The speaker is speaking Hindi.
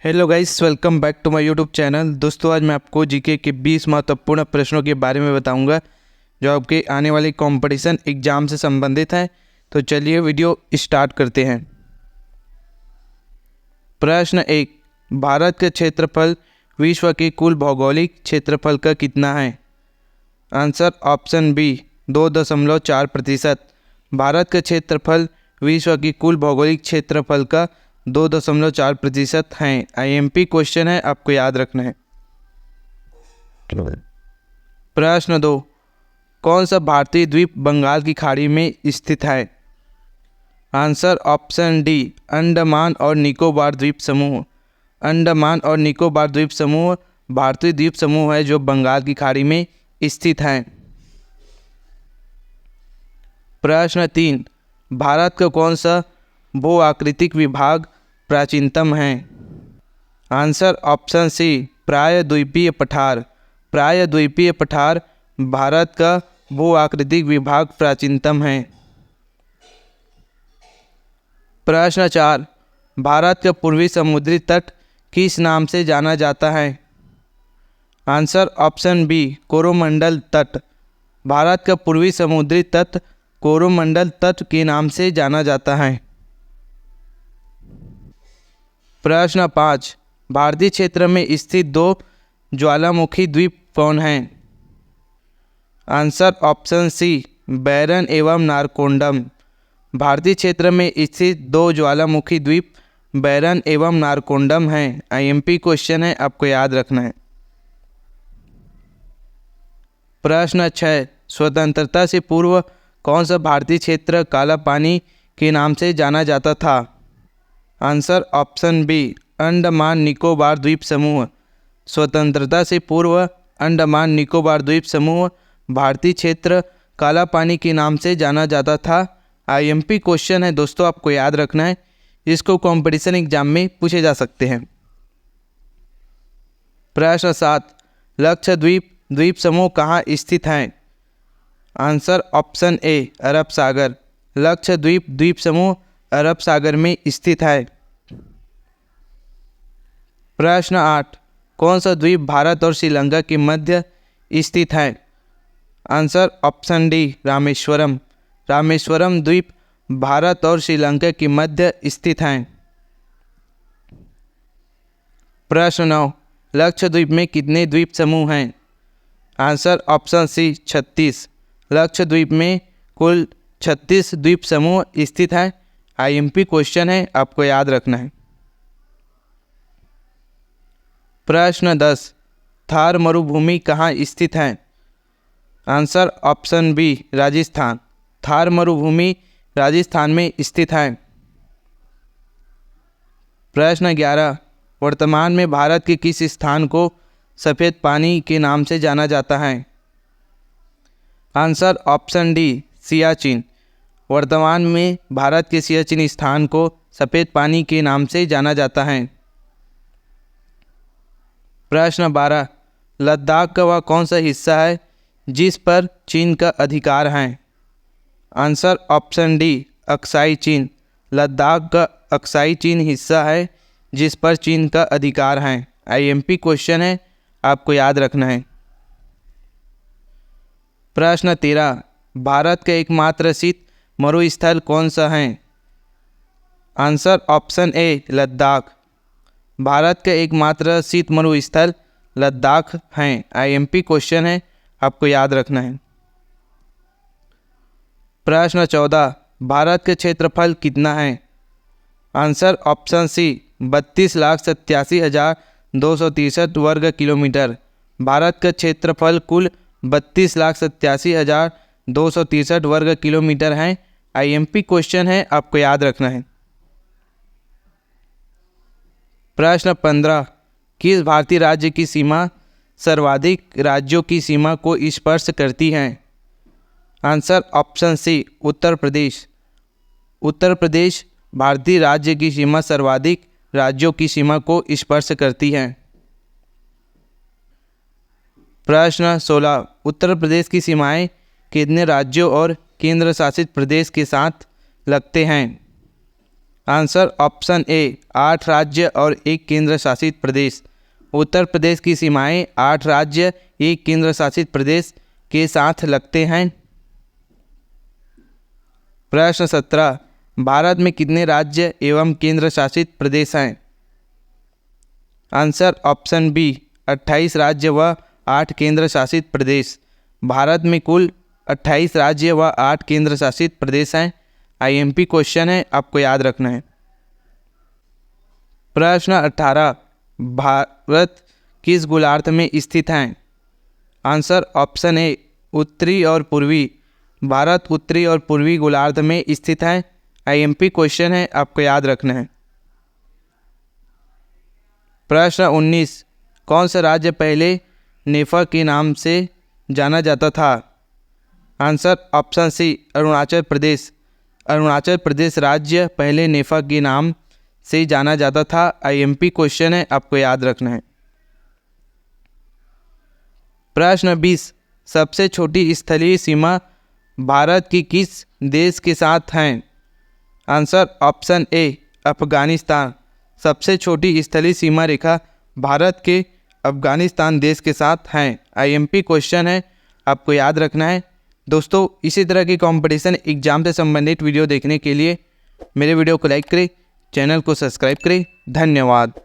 Hello guys, welcome back to my YouTube channel. दोस्तों, आज मैं आपको जीके के 20 महत्वपूर्ण प्रश्नों के बारे में बताऊंगा जो आपके आने वाले कंपटीशन एग्जाम से संबंधित हैं। तो चलिए वीडियो स्टार्ट करते हैं। प्रश्न 1, भारत का क्षेत्रफल विश्व के कुल भौगोलिक क्षेत्रफल का कितना है? Answer option B 2.4%। भारत का क्षेत्रफल विश्व की कुल भौगोलिक क्षेत्रफल का 2.4% है। आईएमपी क्वेश्चन है, आपको याद रखना है। प्रश्न 2, कौन सा भारतीय द्वीप बंगाल की खाड़ी में स्थित है? आंसर ऑप्शन डी अंडमान और निकोबार द्वीप समूह। अंडमान और निकोबार द्वीप समूह भारतीय द्वीप समूह है जो बंगाल की खाड़ी में स्थित है। प्रश्न 3, भारत का कौन सा भू आकृतिक विभाग प्राचीनतम है? आंसर ऑप्शन सी प्रायद्वीपीय पठार। प्रायद्वीपीय पठार भारत का भू आकृतिक विभाग प्राचीनतम है। प्रश्न 4, भारत का पूर्वी समुद्री तट किस नाम से जाना जाता है? आंसर ऑप्शन बी कोरोमंडल तट। भारत का पूर्वी समुद्री तट कोरोमंडल तट के नाम से जाना जाता है। प्रश्न 5, भारतीय क्षेत्र में स्थित 2 ज्वालामुखी द्वीप कौन हैं? आंसर ऑप्शन सी बैरन एवं नारकोंडम। भारतीय क्षेत्र में स्थित 2 ज्वालामुखी द्वीप बैरन एवं नारकोंडम हैं। आईएमपी क्वेश्चन है, आपको याद रखना है। प्रश्न 6, स्वतंत्रता से पूर्व कौन सा भारतीय क्षेत्र काला पानी के नाम से जाना जाता था? Answer option B Andaman Nicobar द्वीप समूह। स्वतंत्रता से पूर्व अंडमान निकोबार द्वीप समूह भारतीय क्षेत्र काला पानी के नाम से जाना जाता था। आईएमपी क्वेश्चन है दोस्तों, आपको याद रखना है। इसको कंपटीशन एग्जाम में पूछे जा सकते हैं। प्रश्न 7, लक्षद्वीप द्वीप समूह कहाँ स्थित है? आंसर ऑप्शन ए अरब सागर। लक्षद्वीप द्वीप समूह अरब सागर में स्थित है। प्रश्न 8, कौन सा द्वीप भारत और श्रीलंका के मध्य स्थित है? Answer option D Rameswaram. Rameswaram द्वीप भारत और श्रीलंका के मध्य स्थित है। प्रश्न 9, लक्षद्वीप में कितने द्वीप समूह हैं? Answer option C 36। लक्षद्वीप में कुल 36 द्वीप समूह स्थित है। आईएमपी क्वेश्चन है, आपको याद रखना है। प्रश्न 10, थार मरुभूमि कहाँ स्थित है? Answer option B Rajasthan. Thar मरुभूमि राजस्थान में स्थित है। प्रश्न 11, वर्तमान में भारत के किस स्थान को सफ़ेद पानी के नाम से जाना जाता है? Answer option D Siachen. वर्तमान में भारत के सियाचिन स्थान को सफ़ेद पानी के नाम से जाना जाता है। प्रश्न 12, लद्दाख का वह कौन सा हिस्सा है जिस पर चीन का अधिकार है? आंसर ऑप्शन डी अक्साई चीन। लद्दाख का अक्साई चीन हिस्सा है जिस पर चीन का अधिकार है। आईएमपी क्वेश्चन है, आपको याद रखना है। प्रश्न 13, भारत का एकमात्र शीत मरुस्थल कौन सा है? Answer option A Ladakh. Bharat का एकमात्र शीत मरुस्थल लद्दाख है। आईएमपी क्वेश्चन है, आपको याद रखना है। प्रश्न 14, भारत का क्षेत्रफल कितना है? आंसर ऑप्शन सी 32,87,263 वर्ग किलोमीटर। भारत का क्षेत्रफल कुल 32,87,263 वर्ग किलोमीटर है। आईएमपी क्वेश्चन है, आपको याद रखना है। प्रश्न 15, किस भारतीय राज्य की सीमा सर्वाधिक राज्यों की सीमा को स्पर्श करती है? Answer option C Uttar Pradesh. Uttar Pradesh भारतीय राज्य की सीमा सर्वाधिक राज्यों की सीमा को स्पर्श करती है। प्रश्न 16, उत्तर प्रदेश की सीमाएं कितने राज्यों और केंद्र शासित प्रदेश के साथ लगते हैं? आंसर ऑप्शन ए 8 राज्य और 1 केंद्र शासित प्रदेश। उत्तर प्रदेश की सीमाएं 8 राज्य 1 केंद्र शासित प्रदेश के साथ लगते हैं। प्रश्न 17, भारत में कितने राज्य एवं केंद्र शासित प्रदेश हैं? आंसर ऑप्शन बी 28 राज्य व 8 केंद्र शासित प्रदेश। भारत में कुल 28 राज्य व 8 केंद्र शासित प्रदेश हैं। आईएमपी क्वेश्चन है, आपको याद रखना है। प्रश्न 18, भारत किस गोलार्ध में स्थित है? आंसर ऑप्शन ए उत्तरी और पूर्वी। भारत उत्तरी और पूर्वी गोलार्ध में स्थित है। आईएमपी क्वेश्चन है, आपको याद रखना है। प्रश्न 19, कौन सा राज्य पहले नेफा के नाम से जाना जाता था? Answer option C Arunachal Pradesh. Arunachal Pradesh राज्य पहले नेफा के नाम से जाना जाता था। आईएमपी क्वेश्चन है, आपको याद रखना है। प्रश्न 20, सबसे छोटी स्थलीय सीमा भारत की किस देश के साथ है? Answer option A Afghanistan. सबसे छोटी स्थलीय सीमा रेखा भारत के अफगानिस्तान देश के साथ हैं। आईएमपी क्वेश्चन है, आपको याद रखना है। दोस्तों, इसी तरह की कंपटीशन एग्जाम से संबंधित वीडियो देखने के लिए मेरे वीडियो को लाइक करें, चैनल को सब्सक्राइब करें। धन्यवाद।